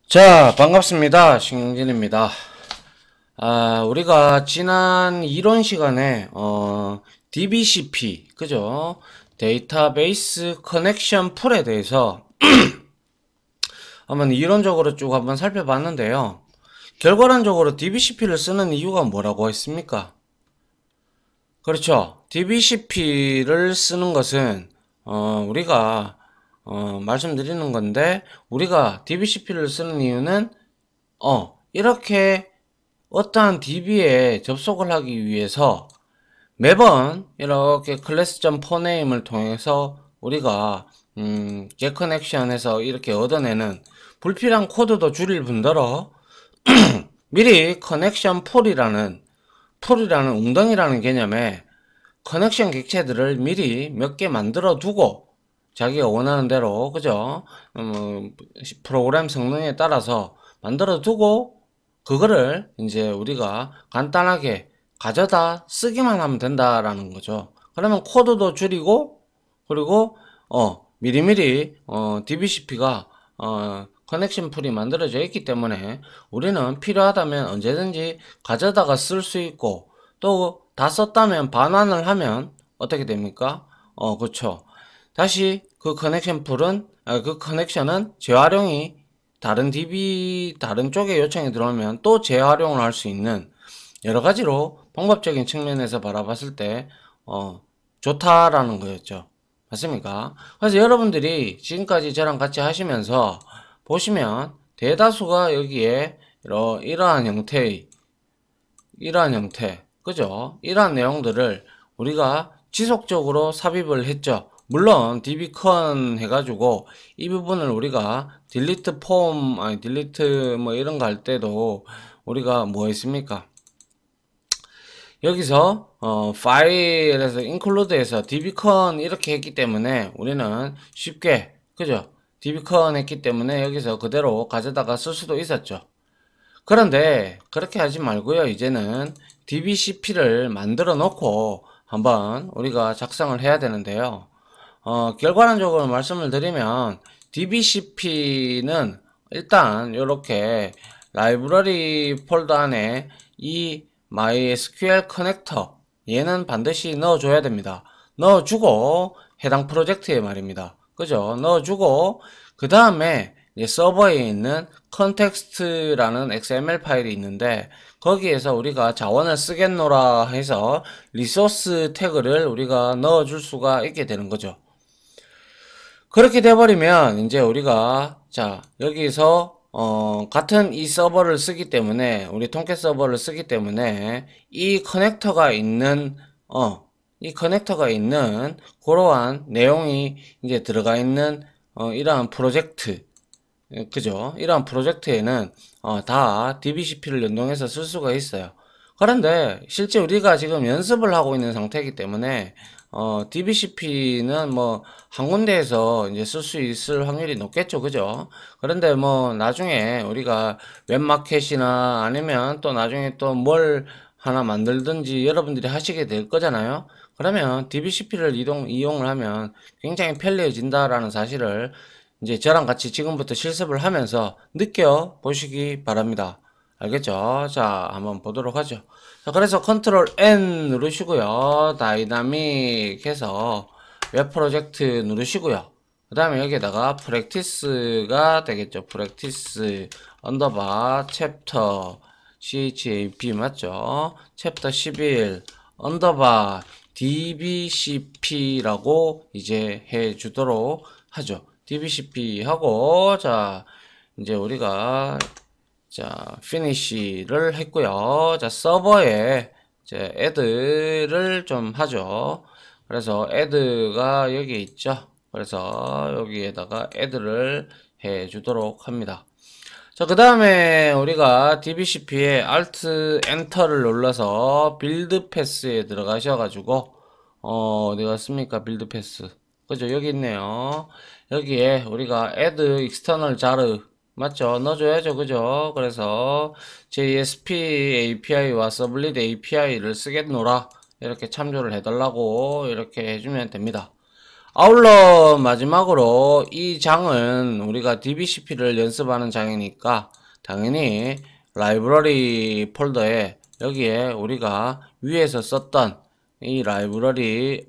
자, 반갑습니다. 신경진입니다. 우리가 지난 이론 시간에, DBCP, 그죠? 데이터베이스 커넥션 풀에 대해서 한번 이론적으로 쭉 한번 살펴봤는데요. 결과론적으로 DBCP를 쓰는 이유가 뭐라고 했습니까? 그렇죠. DBCP를 쓰는 것은, 우리가 말씀드리는 건데, 우리가 DBCP를 쓰는 이유는, 이렇게 어떠한 DB에 접속을 하기 위해서 매번 이렇게 class.foname을 통해서 우리가, get connection에서 이렇게 얻어내는 불필요한 코드도 줄일 뿐더러 미리 connection 풀이라는 웅덩이라는 개념에 커넥션 객체들을 미리 몇 개 만들어 두고 자기가 원하는 대로 그죠? 프로그램 성능에 따라서 만들어 두고 그거를 이제 우리가 간단하게 가져다 쓰기만 하면 된다라는 거죠. 그러면 코드도 줄이고 그리고 미리미리 DBCP가 커넥션 풀이 만들어져 있기 때문에 우리는 필요하다면 언제든지 가져다가 쓸 수 있고 또 다 썼다면 반환을 하면 어떻게 됩니까? 그렇죠. 다시 그 커넥션 풀은 그 커넥션은 재활용이 다른 DB 다른 쪽에 요청이 들어오면 또 재활용을 할 수 있는 여러 가지로 방법적인 측면에서 바라봤을 때 좋다라는 거였죠. 맞습니까? 그래서 여러분들이 지금까지 저랑 같이 하시면서 보시면 대다수가 여기에 이러한 형태, 그죠? 이러한 내용들을 우리가 지속적으로 삽입을 했죠. 물론 dbcon 해가지고 이 부분을 우리가 딜리트 폼, 아니 딜리트 뭐 이런 거 할 때도 우리가 뭐 했습니까? 여기서 파일에서 include에서 dbcon 이렇게 했기 때문에 우리는 쉽게 그죠? dbcon 했기 때문에 여기서 그대로 가져다가 쓸 수도 있었죠. 그런데 그렇게 하지 말고요. 이제는 DBCP를 만들어 놓고 한번 우리가 작성을 해야 되는데요. 결과론적으로 말씀을 드리면 DBCP는 일단 이렇게 라이브러리 폴더 안에 이 MySQL 커넥터 얘는 반드시 넣어줘야 됩니다. 넣어주고 해당 프로젝트에 말입니다. 그죠? 넣어주고 그 다음에 서버에 있는 context라는 XML 파일이 있는데 거기에서 우리가 자원을 쓰겠노라 해서 리소스 태그를 우리가 넣어줄 수가 있게 되는 거죠. 그렇게 돼버리면 이제 우리가 자 여기서 같은 이 서버를 쓰기 때문에 우리 통캣 서버를 쓰기 때문에 이 커넥터가 있는 그러한 내용이 이제 들어가 있는 이러한 프로젝트 그죠? 이러한 프로젝트에는 다 DBCP를 연동해서 쓸 수가 있어요. 그런데 실제 우리가 지금 연습을 하고 있는 상태이기 때문에 DBCP는 뭐 한 군데에서 이제 쓸 수 있을 확률이 높겠죠, 그죠? 그런데 뭐 나중에 우리가 웹마켓이나 아니면 또 나중에 또 뭘 하나 만들든지 여러분들이 하시게 될 거잖아요. 그러면 DBCP를 이용을 하면 굉장히 편리해진다라는 사실을 이제 저랑 같이 지금부터 실습을 하면서 느껴보시기 바랍니다. 알겠죠? 자, 한번 보도록 하죠. 자, 그래서 컨트롤 N 누르시고요. 다이나믹 해서 웹 프로젝트 누르시고요. 그 다음에 여기에다가 프랙티스가 되겠죠. 프랙티스 언더바 챕터 CHAP 맞죠? 챕터 11 언더바 DBCP라고 이제 해 주도록 하죠. DBCP 하고 자 이제 우리가 자 피니시를 했고요. 자 서버에 이제 add를 좀 하죠. 그래서 add가 여기 있죠. 그래서 여기에다가 add를 해 주도록 합니다. 자, 그 다음에 우리가 DBCP에 Alt Enter를 눌러서 빌드 패스에 들어가셔가지고, 어디 갔습니까? 빌드 패스. 그죠? 여기 있네요. 여기에 우리가 add external jar, 맞죠? 넣어줘야죠. 그죠? 그래서 JSP API와 Sublit API를 쓰겠노라. 이렇게 참조를 해달라고 이렇게 해주면 됩니다. 아울러 마지막으로 이 장은 우리가 DBCP를 연습하는 장이니까 당연히 라이브러리 폴더에 여기에 우리가 위에서 썼던 이 라이브러리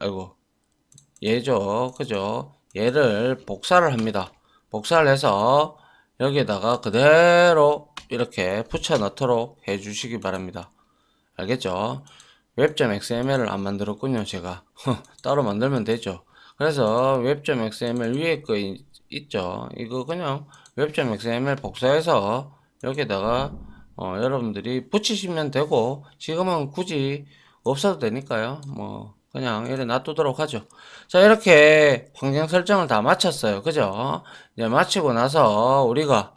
얘죠, 그죠? 얘를 복사를 합니다. 복사를 해서 여기에다가 그대로 이렇게 붙여 넣도록 해 주시기 바랍니다. 알겠죠? 웹.xml을 안 만들었군요, 제가. 따로 만들면 되죠. 그래서 웹.xml 위에 거 있죠. 이거 그냥 웹.xml 복사해서 여기다가 여러분들이 붙이시면 되고, 지금은 굳이 없어도 되니까요. 뭐 그냥 이렇게 놔두도록 하죠. 자, 이렇게 환경 설정을 다 마쳤어요. 그죠? 이제 마치고 나서 우리가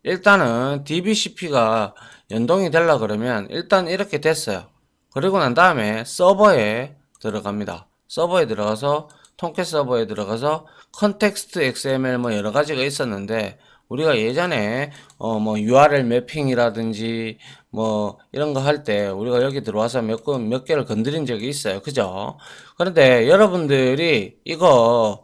일단은 DBCP가 연동이 되려 그러면 일단 이렇게 됐어요. 그리고 난 다음에 서버에 들어갑니다. 서버에 들어가서 통캣 서버에 들어가서 컨텍스트 XML 뭐 여러 가지가 있었는데 우리가 예전에 뭐 URL 매핑이라든지 뭐 이런 거 할 때 우리가 여기 들어와서 몇 개를 건드린 적이 있어요. 그죠? 그런데 여러분들이 이거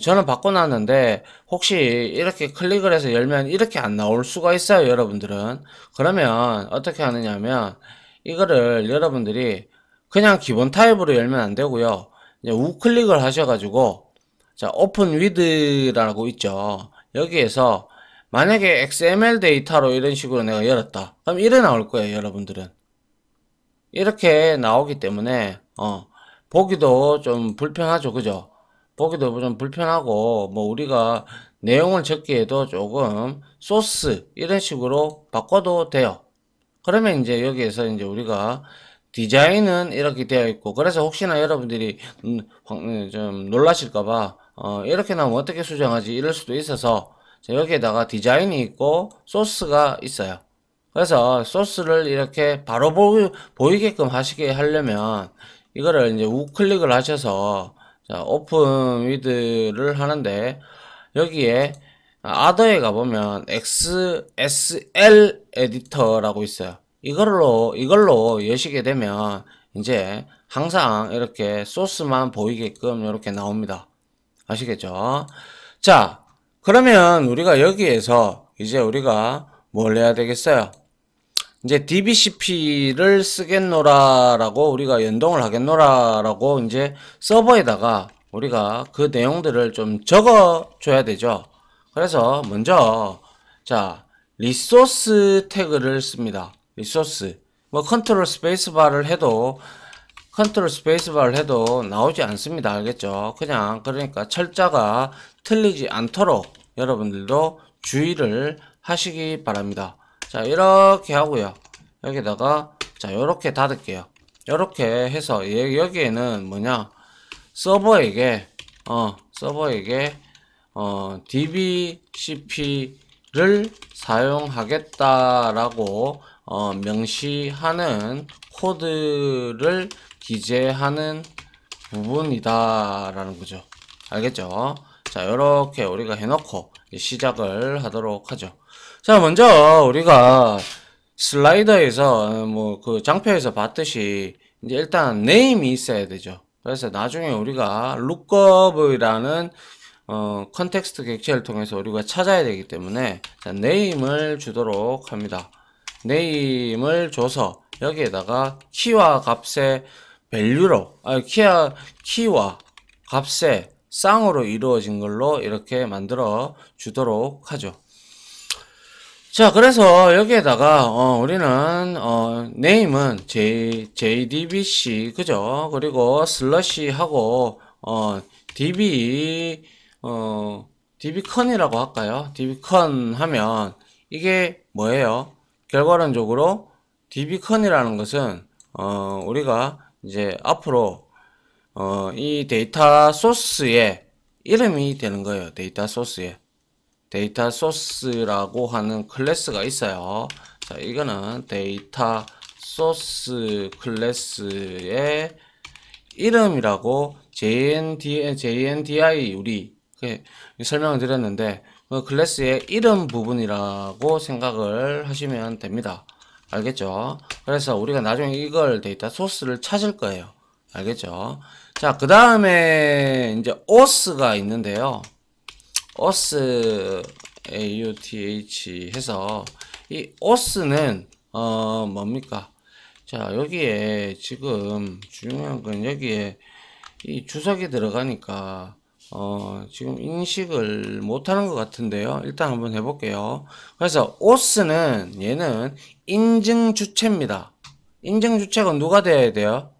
저는 바꿔놨는데 혹시 이렇게 클릭을 해서 열면 이렇게 안 나올 수가 있어요. 여러분들은 그러면 어떻게 하느냐 하면 이거를 여러분들이 그냥 기본 타입으로 열면 안 되고요. 이제 우클릭을 하셔가지고 자 오픈 위드라고 있죠. 여기에서 만약에 XML 데이터로 이런 식으로 내가 열었다. 그럼 이래 나올 거예요. 여러분들은 이렇게 나오기 때문에 보기도 좀 불편하죠. 그죠? 보기도 좀 불편하고 뭐 우리가 내용을 적기에도 조금 소스 이런 식으로 바꿔도 돼요. 그러면 이제 여기에서 이제 우리가 디자인은 이렇게 되어 있고 그래서 혹시나 여러분들이 좀 놀라실까봐 이렇게 나오면 어떻게 수정하지 이럴 수도 있어서 여기에다가 디자인이 있고 소스가 있어요. 그래서 소스를 이렇게 바로 보이게끔 하시게 하려면 이거를 이제 우클릭을 하셔서 자, 오픈 위드를 하는데 여기에 아더에 가보면 XSL 에디터라고 있어요. 이걸로 여시게 되면 이제 항상 이렇게 소스만 보이게끔 이렇게 나옵니다. 아시겠죠? 자, 그러면 우리가 여기에서 이제 우리가 뭘 해야 되겠어요? 이제 DBCP를 쓰겠노라라고 우리가 연동을 하겠노라라고 이제 서버에다가 우리가 그 내용들을 좀 적어 줘야 되죠. 그래서 먼저 자 리소스 태그를 씁니다. 리소스 뭐 컨트롤 스페이스바를 해도 나오지 않습니다. 알겠죠? 그냥 그러니까 철자가 틀리지 않도록 여러분들도 주의를 하시기 바랍니다. 자 이렇게 하고요. 여기다가 자 요렇게 닫을게요. 요렇게 해서 여기에는 뭐냐 서버에게 DBCP를 사용하겠다라고 명시하는 코드를 기재하는 부분이다라는 거죠. 알겠죠? 자, 요렇게 우리가 해놓고 시작을 하도록 하죠. 자, 먼저 우리가 슬라이더에서 뭐 그 장표에서 봤듯이 이제 일단 네임이 있어야 되죠. 그래서 나중에 우리가 룩업이라는 컨텍스트 객체를 통해서 우리가 찾아야 되기 때문에 자, 네임을 주도록 합니다. 네임을 줘서 여기에다가 키와 값의 밸류로 키와 값의 쌍으로 이루어진 걸로 이렇게 만들어 주도록 하죠. 자, 그래서 여기에다가 우리는 네임은 JDBC 그죠? 그리고 슬러시 하고 DBcon이라고 할까요? DBcon 하면 이게 뭐예요? 결과론적으로 DBcon이라는 것은 우리가 이제 앞으로 이 데이터 소스의 이름이 되는 거예요. 데이터 소스라고 하는 클래스가 있어요. 자, 이거는 데이터 소스 클래스의 이름이라고 JNDI 우리 설명을 드렸는데 클래스의 이름 부분이라고 생각을 하시면 됩니다. 알겠죠? 그래서 우리가 나중에 이걸 데이터 소스를 찾을 거예요. 알겠죠? 자, 그 다음에 이제 auth가 있는데요. auth, auth 해서 이 auth는 뭡니까? 자, 여기에 지금 중요한 건 여기에 이 주석이 들어가니까 지금 인식을 못하는 것 같은데요. 일단 한번 해볼게요. 그래서 auth는 얘는 인증 주체입니다. 인증 주체가 누가 되어야 돼요?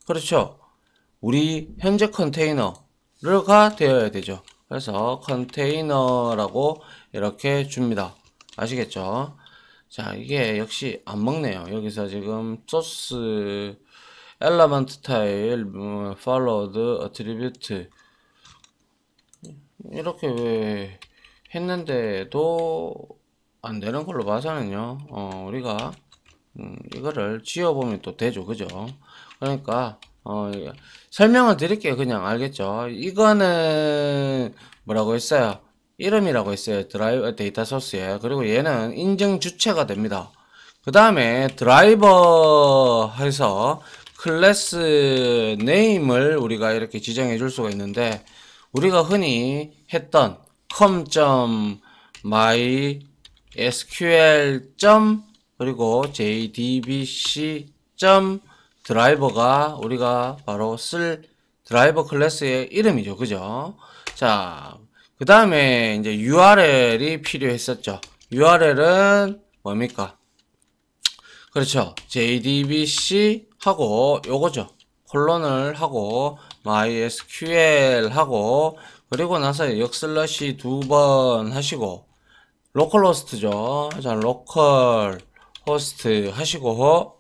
그렇죠. 우리 현재 컨테이너가 되어야 되죠. 그래서 컨테이너라고 이렇게 줍니다. 아시겠죠? 자, 이게 역시 안 먹네요. 여기서 지금 소스 엘리먼트 타일 followed attribute 이렇게 왜 했는데도 안 되는 걸로 봐서는요. 우리가 이거를 지워보면 또 되죠. 그죠? 그러니까 설명을 드릴게요. 그냥 알겠죠? 이거는 뭐라고 했어요? 이름이라고 했어요. 드라이버 데이터 소스에. 그리고 얘는 인증 주체가 됩니다. 그 다음에 드라이버 해서 클래스 네임을 우리가 이렇게 지정해 줄 수가 있는데 우리가 흔히 했던 com.mysql. 그리고 jdbc. 드라이버가 우리가 바로 쓸 드라이버 클래스의 이름이죠. 그죠? 자, 그 다음에 이제 URL이 필요했었죠. URL은 뭡니까? 그렇죠. JDBC 하고 요거죠. 콜론을 하고 MySQL 하고 그리고 나서 역슬러시 2번 하시고 로컬 호스트죠. 자, 로컬 호스트 하시고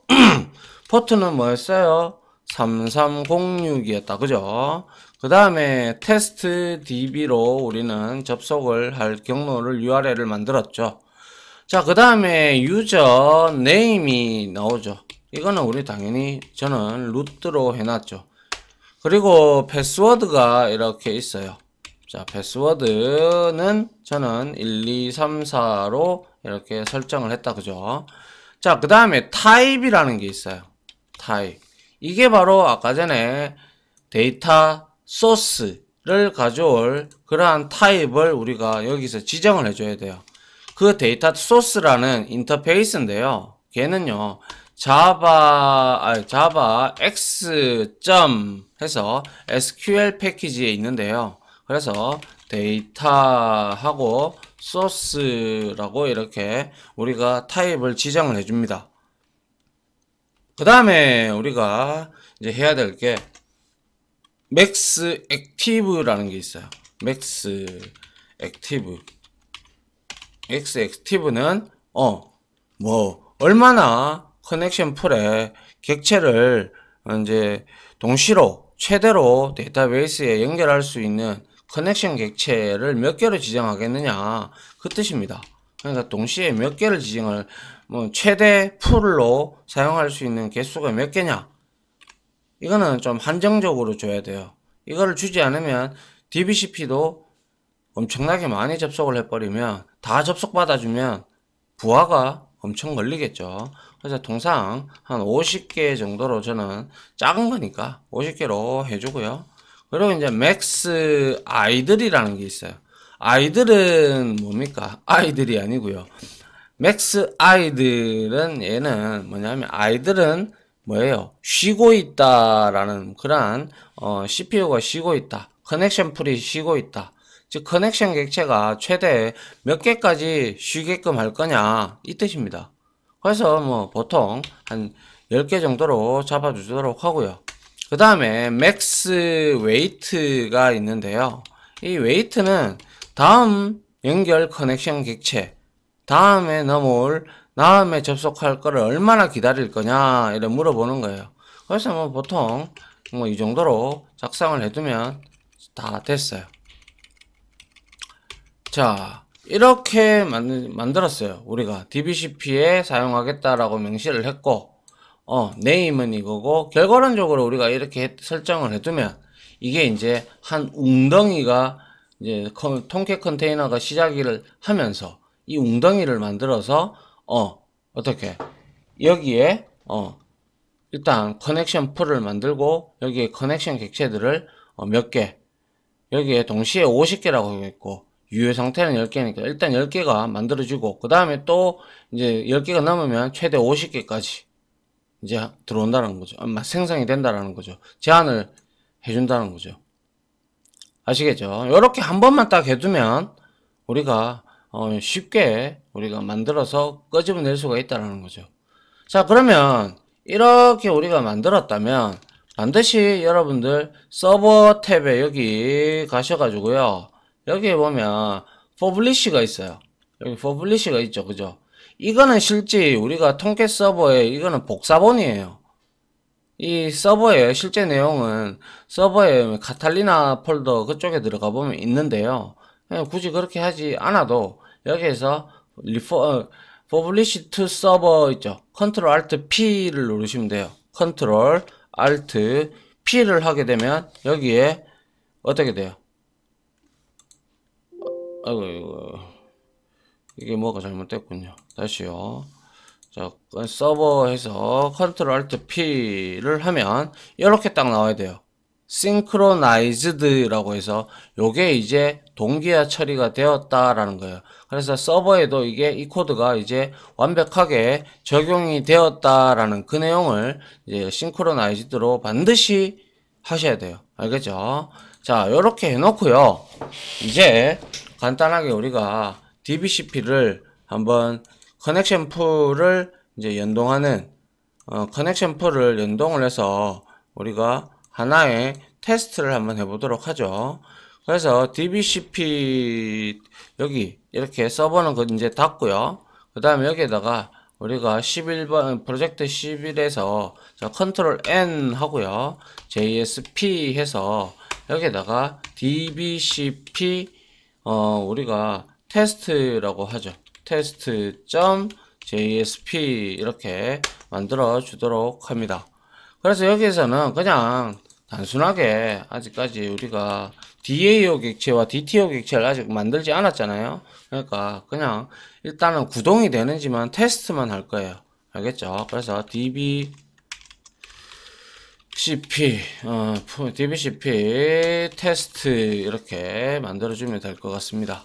포트는 뭐였어요? 3306이었다. 그죠? 그 다음에 테스트 DB로 우리는 접속을 할 경로를 URL을 만들었죠. 자, 그 다음에 유저 네임이 나오죠. 이거는 우리 당연히 저는 루트로 해놨죠. 그리고 패스워드가 이렇게 있어요. 자, 패스워드는 저는 1234로 이렇게 설정을 했다. 그죠? 자, 그 다음에 타입이라는 게 있어요. 타입. 이게 바로 아까 전에 데이터 소스를 가져올 그러한 타입을 우리가 여기서 지정을 해줘야 돼요. 그 데이터 소스라는 인터페이스인데요. 걔는요, 자바 x 해서 SQL 패키지에 있는데요. 그래서 데이터하고 소스라고 이렇게 우리가 타입을 지정을 해줍니다. 그 다음에 우리가 이제 해야 될 게 맥스 액티브라는 게 있어요. 맥스 액티브. 맥스 액티브는 뭐 얼마나 커넥션 풀에 객체를 이제 동시로 최대로 데이터베이스에 연결할 수 있는 커넥션 객체를 몇 개로 지정하겠느냐 그 뜻입니다. 그러니까 동시에 몇 개를 지정을 뭐 최대 풀로 사용할 수 있는 개수가 몇 개냐 이거는 좀 한정적으로 줘야 돼요. 이거를 주지 않으면 DBCP도 엄청나게 많이 접속을 해버리면 다 접속 받아주면 부하가 엄청 걸리겠죠. 그래서 통상 한 50개 정도로 저는 작은 거니까 50개로 해주고요. 그리고 이제 맥스 아이들이라는 게 있어요. 아이들은 뭡니까? 아이들이 아니고요. 맥스 아이들은 얘는 뭐냐면 아이들은 뭐예요? 쉬고 있다라는 그러한 CPU가 쉬고 있다. 커넥션 풀이 쉬고 있다. 즉 커넥션 객체가 최대 몇 개까지 쉬게끔 할 거냐 이 뜻입니다. 그래서 뭐 보통 한 10개 정도로 잡아주도록 하고요. 그 다음에 맥스 웨이트가 있는데요. 이 웨이트는 다음 연결 커넥션 객체 다음에 넘어올 다음에 접속할 거를 얼마나 기다릴 거냐 이래 물어보는 거예요. 그래서 뭐 보통 뭐 이 정도로 작성을 해두면 다 됐어요. 자, 이렇게 만들었어요. 우리가 DBCP에 사용하겠다라고 명시를 했고 네임은 이거고 결과론적으로 우리가 이렇게 설정을 해두면 이게 이제 한 웅덩이가 이제 통캣 컨테이너가 시작을 하면서 이 웅덩이를 만들어서 어떻게 여기에 일단 커넥션 풀을 만들고 여기에 커넥션 객체들을 몇 개, 여기에 동시에 50개라고 하고 있고 유효 상태는 10개니까 일단 10개가 만들어지고 그 다음에 또 이제 10개가 넘으면 최대 50개까지 이제 들어온다는 거죠. 생성이 된다라는 거죠. 제한을 해준다는 거죠. 아시겠죠? 이렇게 한 번만 딱 해두면 우리가 쉽게 우리가 만들어서 끄집어낼 수가 있다는 거죠. 자, 그러면 이렇게 우리가 만들었다면 반드시 여러분들 서버 탭에 여기 가셔가지고요. 여기에 보면 퍼블리시가 있어요. 여기 퍼블리시가 있죠. 그죠? 이거는 실제 우리가 통계 서버에 이거는 복사본이에요. 이 서버의 실제 내용은 서버에 카탈리나 폴더 그쪽에 들어가 보면 있는데요. 굳이 그렇게 하지 않아도 여기에서 publish to server 있죠. 컨트롤 알트 P를 누르시면 돼요. 컨트롤 알트 P를 하게 되면 여기에 어떻게 돼요? 아이고, 이게 뭐가 잘못됐군요. 다시요. 자, 서버에서 컨트롤 알트 P를 하면 이렇게 딱 나와야 돼요. synchronized라고 해서 요게 이제 동기화 처리가 되었다라는 거예요. 그래서 서버에도 이게 이 코드가 이제 완벽하게 적용이 되었다라는 그 내용을 이제 synchronized로 반드시 하셔야 돼요. 알겠죠? 자, 요렇게 해놓고요. 이제 간단하게 우리가 DBCP를 한번 커넥션 풀을 이제 연동하는 커넥션 풀을 연동을 해서 우리가 하나의 테스트를 한번 해보도록 하죠. 그래서 DBCP 여기 이렇게 서버는 이제 닫고요. 그 다음에 여기에다가 우리가 11번 프로젝트 11에서 컨트롤 N 하고요. JSP 해서 여기에다가 DBCP 우리가 테스트라고 하죠. test.jsp 이렇게 만들어 주도록 합니다. 그래서 여기에서는 그냥 단순하게 아직까지 우리가 DAO 객체와 DTO 객체를 아직 만들지 않았잖아요. 그러니까 그냥 일단은 구동이 되는지만 테스트만 할 거예요. 알겠죠? 그래서 DBCP 테스트 이렇게 만들어주면 될 것 같습니다.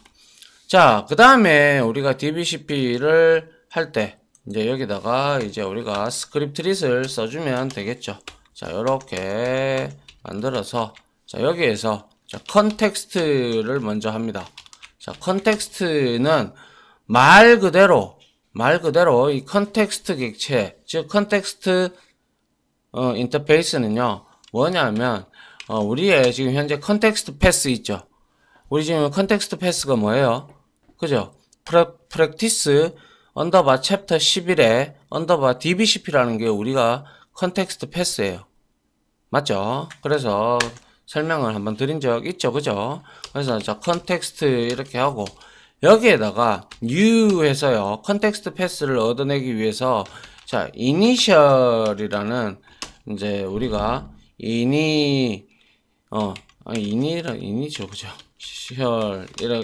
자, 그 다음에 우리가 DBCP를 할 때 이제 여기다가 이제 우리가 스크립트릿을 써주면 되겠죠. 자, 요렇게 만들어서 자, 여기에서 자, 컨텍스트를 먼저 합니다. 자, 컨텍스트는 말 그대로 이 컨텍스트 객체, 즉 컨텍스트 인터페이스는요 뭐냐면 우리의 지금 현재 컨텍스트 패스 있죠. 우리 지금 컨텍스트 패스가 뭐예요? 그죠? 프랙티스 언더바 챕터 11에 언더바 DBCP라는 게 우리가 컨텍스트 패스예요. 맞죠? 그래서 설명을 한번 드린 적 있죠. 그죠? 그래서 자 컨텍스트 이렇게 하고 여기에다가 new 해서요. 컨텍스트 패스를 얻어내기 위해서 자 이니셜이라는 이제 우리가 이니죠. 그죠?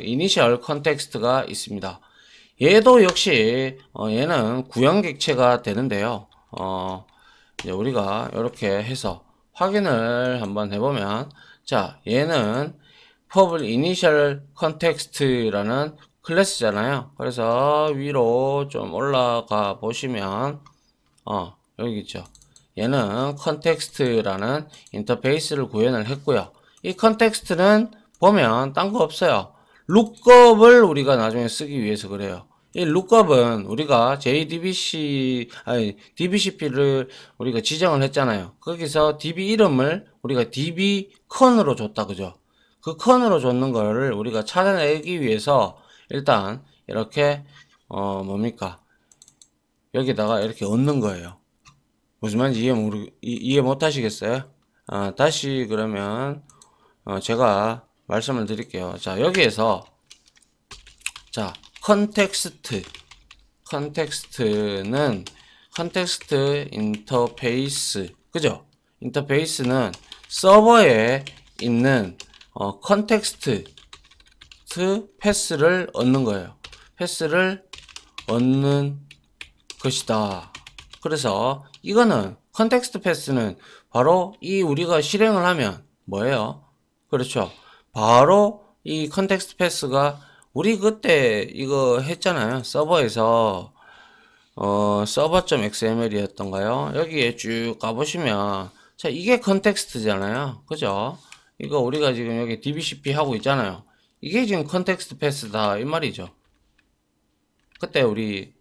이니셜 컨텍스트가 있습니다. 얘도 역시 얘는 구형 객체가 되는데요. 이제 우리가 이렇게 해서 확인을 한번 해보면 자 얘는 public initial context라는 클래스잖아요. 그래서 위로 좀 올라가 보시면 여기 있죠. 얘는 컨텍스트라는 인터페이스를 구현을 했고요. 이 컨텍스트는 보면 딴 거 없어요. 룩업을 우리가 나중에 쓰기 위해서 그래요. 이 룩업은 우리가 DBCP를 우리가 지정을 했잖아요. 거기서 DB 이름을 우리가 DB 컨으로 줬다. 그죠? 그 컨으로 줬는 거를 우리가 찾아내기 위해서 일단 이렇게 뭡니까? 여기다가 이렇게 얻는 거예요. 무슨 말인지 이해 못 하시겠어요? 다시 그러면 제가 말씀을 드릴게요. 자, 여기에서 자, 컨텍스트는 컨텍스트 인터페이스. 그죠? 인터페이스는 서버에 있는 컨텍스트 패스를 얻는 거예요. 패스를 얻는 것이다. 그래서 이거는 컨텍스트 패스는 바로 이 우리가 실행을 하면 뭐예요? 그렇죠. 바로 이 컨텍스트 패스가 우리 그때 이거 했잖아요. 서버에서 server.xml이었던가요? 여기에 쭉 가보시면 자 이게 컨텍스트잖아요. 그죠? 이거 우리가 지금 여기 dbcp 하고 있잖아요. 이게 지금 컨텍스트 패스다 이 말이죠. 그때 우리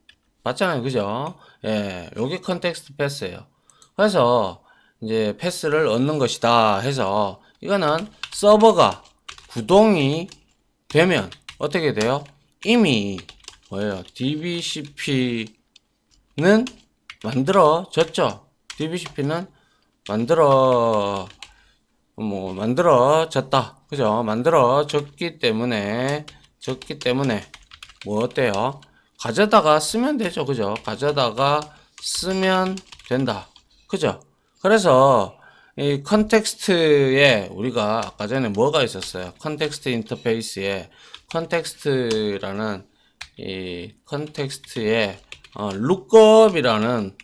봤잖아요. 그죠? 예, 요게 컨텍스트 패스예요. 그래서 이제 패스를 얻는 것이다 해서 이거는 서버가 구동이 되면 어떻게 돼요? 이미 뭐예요? dbcp는 만들어졌죠. dbcp는 만들어졌다. 그죠? 만들어졌기 때문에 뭐 어때요? 가져다가 쓰면 되죠. 그죠? 가져다가 쓰면 된다. 그죠? 그래서 이 컨텍스트에 우리가 아까 전에 뭐가 있었어요? 컨텍스트 인터페이스에 컨텍스트라는 이 컨텍스트에 룩업이라는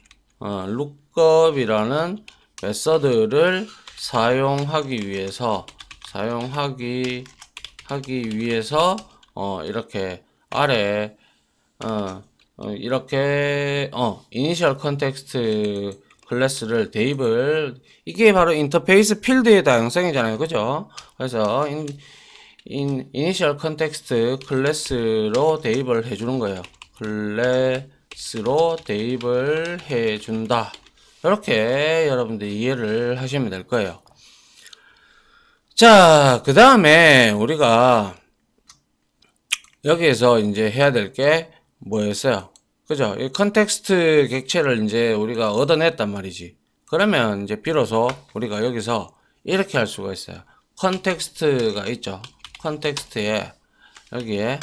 메서드를 사용하기 위해서 이렇게 아래 이렇게 이니셜 컨텍스트 클래스를 대입을 이게 바로 인터페이스 필드의 다양성이잖아요. 그죠? 그래서 이니셜 컨텍스트 클래스로 대입을 해주는 거예요. 클래스로 대입을 해준다. 이렇게 여러분들 이해를 하시면 될 거예요. 자, 그 다음에 우리가 여기에서 이제 해야 될 게 뭐였어요? 그죠? 이 컨텍스트 객체를 이제 우리가 얻어냈단 말이지. 그러면 이제 비로소 우리가 여기서 이렇게 할 수가 있어요. 컨텍스트가 있죠. 컨텍스트에 여기에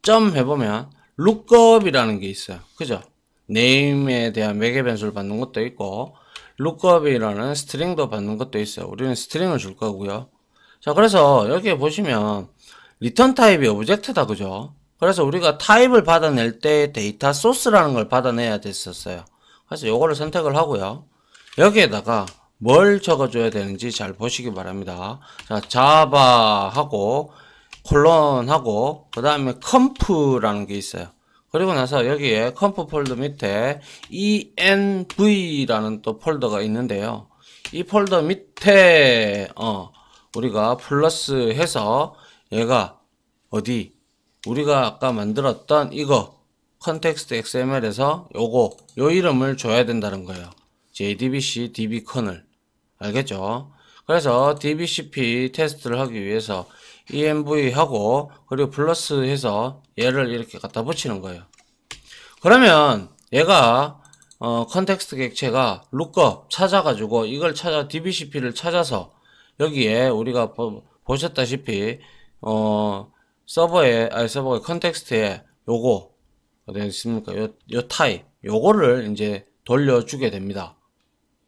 점 해보면 룩업이라는 게 있어요. 그죠? 네임에 대한 매개 변수를 받는 것도 있고 룩업이라는 스트링도 받는 것도 있어요. 우리는 스트링을 줄 거고요. 자, 그래서 여기에 보시면 리턴 타입이 오브젝트다. 그죠? 그래서 우리가 타입을 받아낼 때 데이터 소스라는 걸 받아내야 됐었어요. 그래서 요거를 선택을 하고요. 여기에다가 뭘 적어줘야 되는지 잘 보시기 바랍니다. 자, 자바 하고 콜론하고 그 다음에 컴프라는 게 있어요. 그리고 나서 여기에 컴프 폴더 밑에 env라는 또 폴더가 있는데요. 이 폴더 밑에 우리가 플러스 해서 얘가 어디 우리가 아까 만들었던 이거 컨텍스트 XML에서 요 이름을 줘야 된다는 거예요. JDBC dbcon을 알겠죠? 그래서 dbcp 테스트를 하기 위해서 env 하고 그리고 플러스 해서 얘를 이렇게 갖다 붙이는 거예요. 그러면 얘가 컨텍스트 객체가 lookup 찾아가지고 이걸 dbcp를 찾아서 여기에 우리가 보셨다시피 서버의 컨텍스트에 요거 어디 있습니까? 요 타입 요거를 이제 돌려주게 됩니다.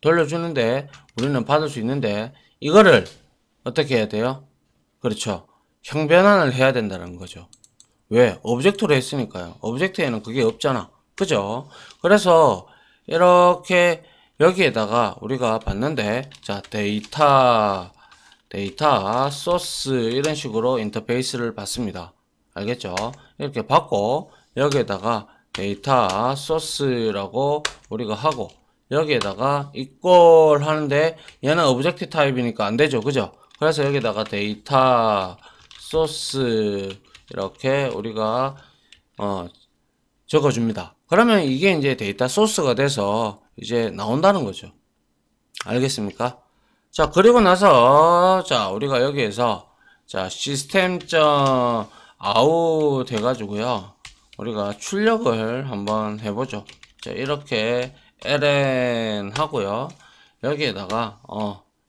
돌려주는데 우리는 받을 수 있는데 이거를 어떻게 해야 돼요? 그렇죠. 형변환을 해야 된다는 거죠. 왜? 오브젝트로 했으니까요. 오브젝트에는 그게 없잖아. 그죠? 그래서 이렇게 여기에다가 우리가 봤는데 자 데이터 소스 이런 식으로 인터페이스를 받습니다. 알겠죠? 이렇게 받고 여기에다가 데이터 소스라고 우리가 하고 여기에다가 equal 하는데 얘는 오브젝트 타입이니까 안 되죠. 그죠? 그래서 여기다가 데이터 소스 이렇게 우리가 적어줍니다. 그러면 이게 이제 데이터 소스가 돼서 이제 나온다는 거죠. 알겠습니까? 자, 그리고 나서 자 우리가 여기에서 자 system.out 해가지고요 우리가 출력을 한번 해보죠. 자 이렇게 ln 하고요 여기에다가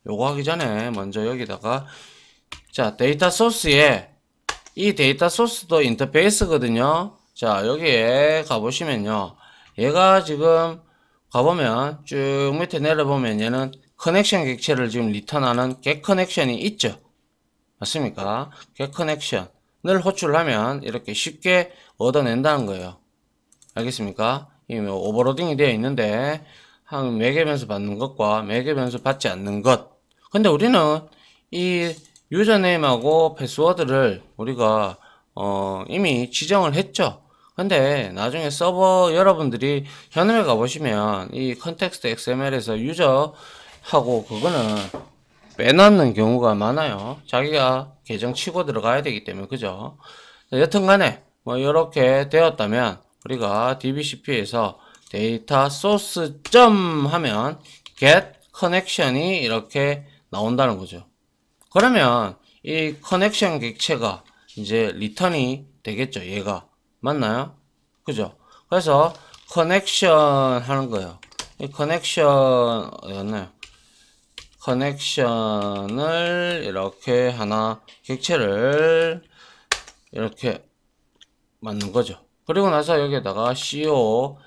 요거 하기 전에 먼저 여기다가 자 데이터 소스에 이 데이터 소스도 인터페이스거든요. 자 여기에 가보시면요 얘가 지금 가보면 쭉 밑에 내려보면 얘는 커넥션 객체를 지금 리턴하는 get 커넥션이 있죠. 맞습니까? get 커넥션을 호출하면 이렇게 쉽게 얻어낸다는 거예요. 알겠습니까? 이 오버로딩이 되어 있는데 한 매개 변수 받는 것과 매개 변수 받지 않는 것. 근데 우리는 이 유저네임하고 패스워드를 우리가 이미 지정을 했죠. 근데 나중에 서버 여러분들이 현업에 가보시면 이 컨텍스트 XML에서 유저하고 그거는 빼놓는 경우가 많아요. 자기가 계정 치고 들어가야 되기 때문에, 그죠? 여튼 간에 뭐 이렇게 되었다면 우리가 DBCP에서 데이터 소스 점 하면 get connection이 이렇게 나온다는 거죠. 그러면 이 커넥션 객체가 이제 리턴이 되겠죠. 얘가 맞나요? 그죠? 그래서 커넥션 하는 거예요. 이 커넥션이었나요? 커넥션을 이렇게 하나 객체를 이렇게 맞는 거죠. 그리고 나서 여기에다가 CONN이라고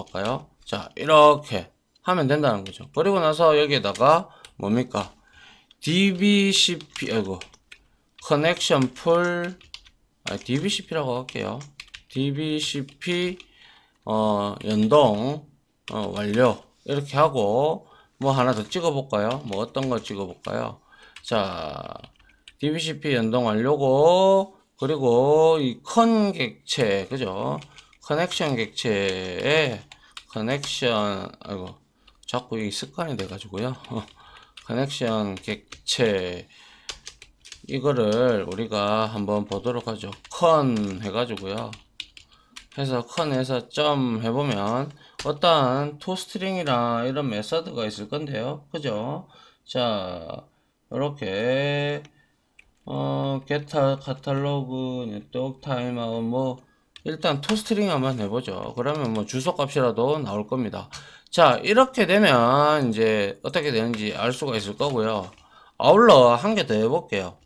할까요? 자, 이렇게 하면 된다는 거죠. 그리고 나서 여기에다가 뭡니까? DBCP, 아이고, 커넥션 풀, DBCP라고 할게요. DBCP, 연동, 완료. 이렇게 하고, 뭐 하나 더 찍어볼까요? 뭐 어떤 거 찍어볼까요? 자, DBCP 연동 완료고, 그리고 이 컨 객체, 그죠? 커넥션 객체에, 커넥션, 아이고, 자꾸 이 습관이 돼가지고요. 커넥션 객체, 이거를 우리가 한번 보도록 하죠. 컨 해가지고요. 해서 컨에서 점 해보면 어떠한 토스트링이나 이런 메서드가 있을 건데요. 그죠? 자, 이렇게 게타 카탈로그 네트워크 타임아웃 뭐 일단 토스트링 한번 해보죠. 그러면 뭐 주소 값이라도 나올 겁니다. 자, 이렇게 되면 이제 어떻게 되는지 알 수가 있을 거고요. 아울러 한 개 더 해볼게요.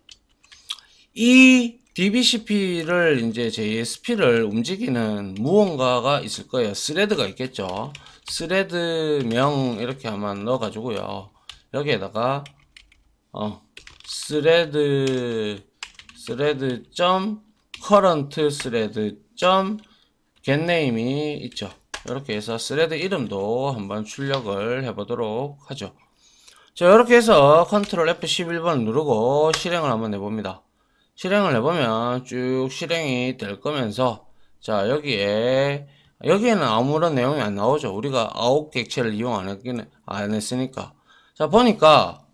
이 DBCP를 이제 JSP를 움직이는 무언가가 있을 거예요. 스레드가 있겠죠. 스레드명 이렇게 한번 넣어 가지고요. 여기에다가 스레드 점 current 스레드 점 getName이 있죠. 이렇게 해서 스레드 이름도 한번 출력을 해 보도록 하죠. 자, 이렇게 해서 컨트롤 F11번 누르고 실행을 한번 해봅니다. 실행을 해보면 쭉 실행이 될 거면서, 자, 여기에는 아무런 내용이 안 나오죠. 우리가 아웃 객체를 이용 안 했으니까. 자, 보니까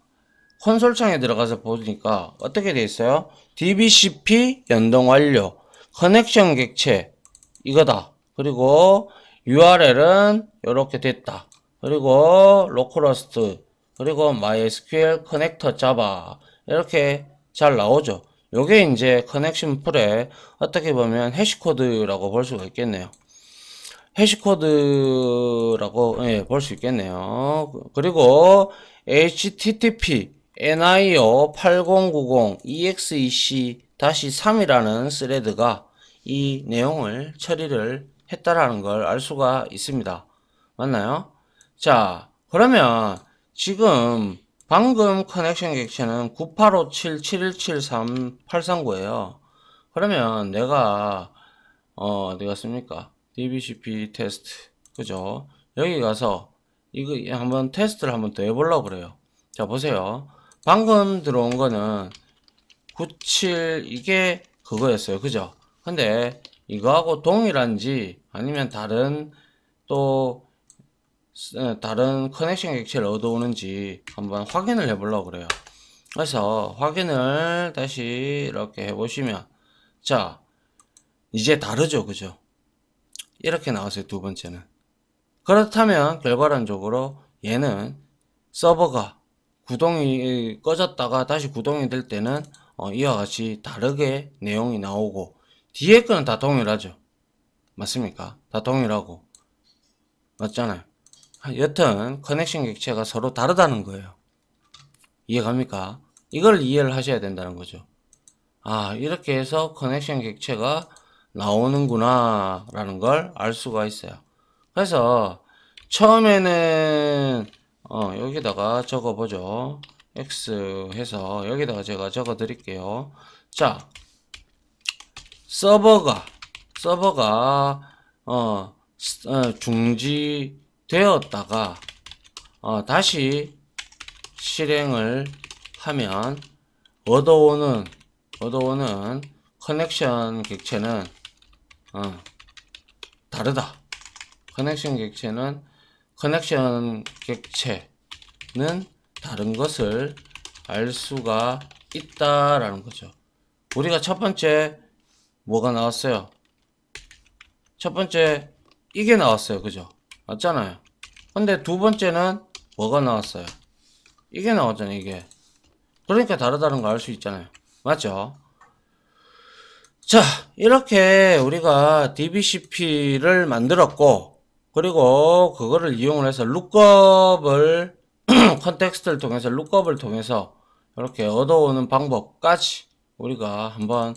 콘솔 창에 들어가서 보니까 어떻게 돼 있어요? DBCP 연동 완료, 커넥션 객체 이거다. 그리고 URL은 이렇게 됐다. 그리고 로컬호스트, 그리고 MySQL 커넥터 자바 이렇게 잘 나오죠. 요게 이제 커넥션 풀의 어떻게 보면 해시코드라고 볼 수가 있겠네요. 해시코드라고 볼 수 있겠네요. 그리고 http nio 8090 exec-3이라는 스레드가 이 내용을 처리를 했다라는 걸 알 수가 있습니다. 맞나요? 자, 그러면 지금 방금 커넥션 객체는 9857717383구예요. 그러면 내가 어디 갔습니까? DBCP 테스트, 그죠? 여기 가서 이거 한번 테스트를 한번 더 해보려고 그래요. 자, 보세요. 방금 들어온 거는 97 이게 그거였어요, 그죠? 근데 이거하고 동일한지 아니면 다른 커넥션 객체를 얻어오는지 한번 확인을 해보려고 그래요. 그래서 확인을 다시 이렇게 해보시면, 자, 이제 다르죠, 그죠? 이렇게 나왔어요, 두 번째는. 그렇다면 결과론적으로 얘는 서버가 구동이 꺼졌다가 다시 구동이 될 때는 이와 같이 다르게 내용이 나오고, 뒤에 거는 다 동일하죠. 맞습니까? 다 동일하고. 맞잖아요. 여튼 커넥션 객체가 서로 다르다는 거예요. 이해갑니까? 이걸 이해를 하셔야 된다는 거죠. 아, 이렇게 해서 커넥션 객체가 나오는구나 라는 걸 알 수가 있어요. 그래서 처음에는 여기다가 적어 보죠. X 해서 여기다가 제가 적어 드릴게요. 자, 서버가 중지 되었다가 다시 실행을 하면 얻어오는 커넥션 객체는 다르다. 커넥션 객체는 다른 것을 알 수가 있다라는 거죠. 우리가 첫 번째 뭐가 나왔어요? 첫 번째 이게 나왔어요. 그죠? 맞잖아요. 근데 두 번째는 뭐가 나왔어요? 이게 나왔잖아요. 이게. 그러니까 다르다는 거 알 수 있잖아요. 맞죠? 자, 이렇게 우리가 DBCP를 만들었고, 그리고 그거를 이용을 해서 룩업을 컨텍스트를 통해서 룩업을 통해서 이렇게 얻어오는 방법까지 우리가 한번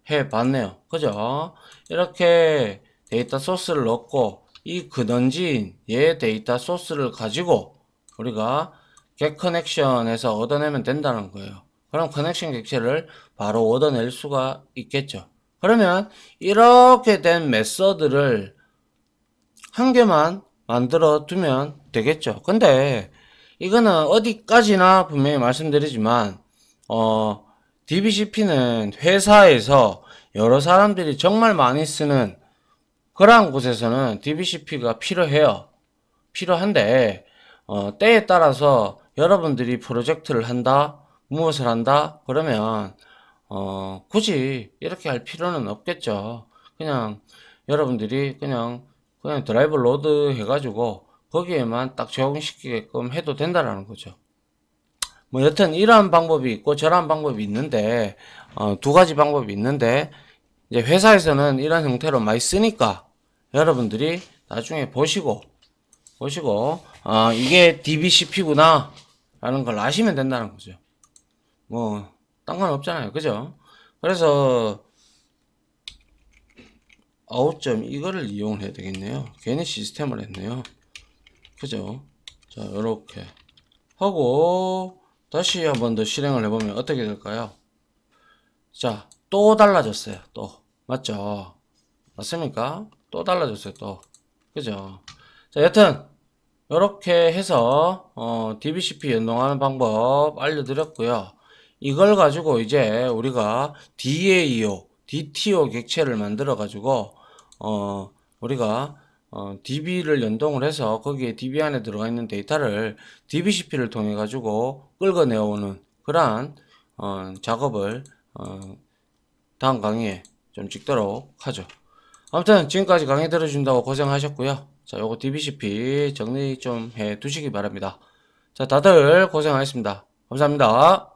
해봤네요. 그죠? 이렇게 데이터 소스를 넣고 이 근원지인 얘 데이터 소스를 가지고 우리가 get 커넥션에서 얻어내면 된다는 거예요. 그럼 커넥션 객체를 바로 얻어낼 수가 있겠죠. 그러면 이렇게 된 메서드를 한 개만 만들어 두면 되겠죠. 근데 이거는 어디까지나 분명히 말씀드리지만 DBCP는 회사에서 여러 사람들이 정말 많이 쓰는 그러한 곳에서는 DBCP가 필요해요. 필요한데 때에 따라서 여러분들이 프로젝트를 한다, 무엇을 한다 그러면 굳이 이렇게 할 필요는 없겠죠. 그냥 여러분들이 그냥 드라이버 로드 해가지고 거기에만 딱 적용시키게끔 해도 된다라는 거죠. 뭐 여튼 이러한 방법이 있고 저러한 방법이 있는데 두 가지 방법이 있는데 이제 회사에서는 이런 형태로 많이 쓰니까 여러분들이 나중에 보시고 이게 DBCP구나 라는 걸 아시면 된다는 거죠. 뭐 딴 건 없잖아요. 그죠? 그래서 아웃점 이거를 이용을 해야 되겠네요. 괜히 시스템을 했네요. 그죠? 자, 요렇게 하고 다시 한번 더 실행을 해보면 어떻게 될까요? 자, 또 달라졌어요. 또 맞죠? 맞습니까? 또 달라졌어요. 또 그죠? 자, 여튼 요렇게 해서 DBCP 연동하는 방법 알려드렸고요. 이걸 가지고 이제 우리가 DAO, DTO 객체를 만들어 가지고 우리가 DB를 연동을 해서 거기에 DB 안에 들어가 있는 데이터를 DBCP를 통해 가지고 끌어내오는 그러한 작업을 다음 강의에 좀 찍도록 하죠. 아무튼 지금까지 강의 들어준다고 고생하셨고요. 자, 요거 DBCP 정리 좀 해 두시기 바랍니다. 자, 다들 고생하셨습니다. 감사합니다.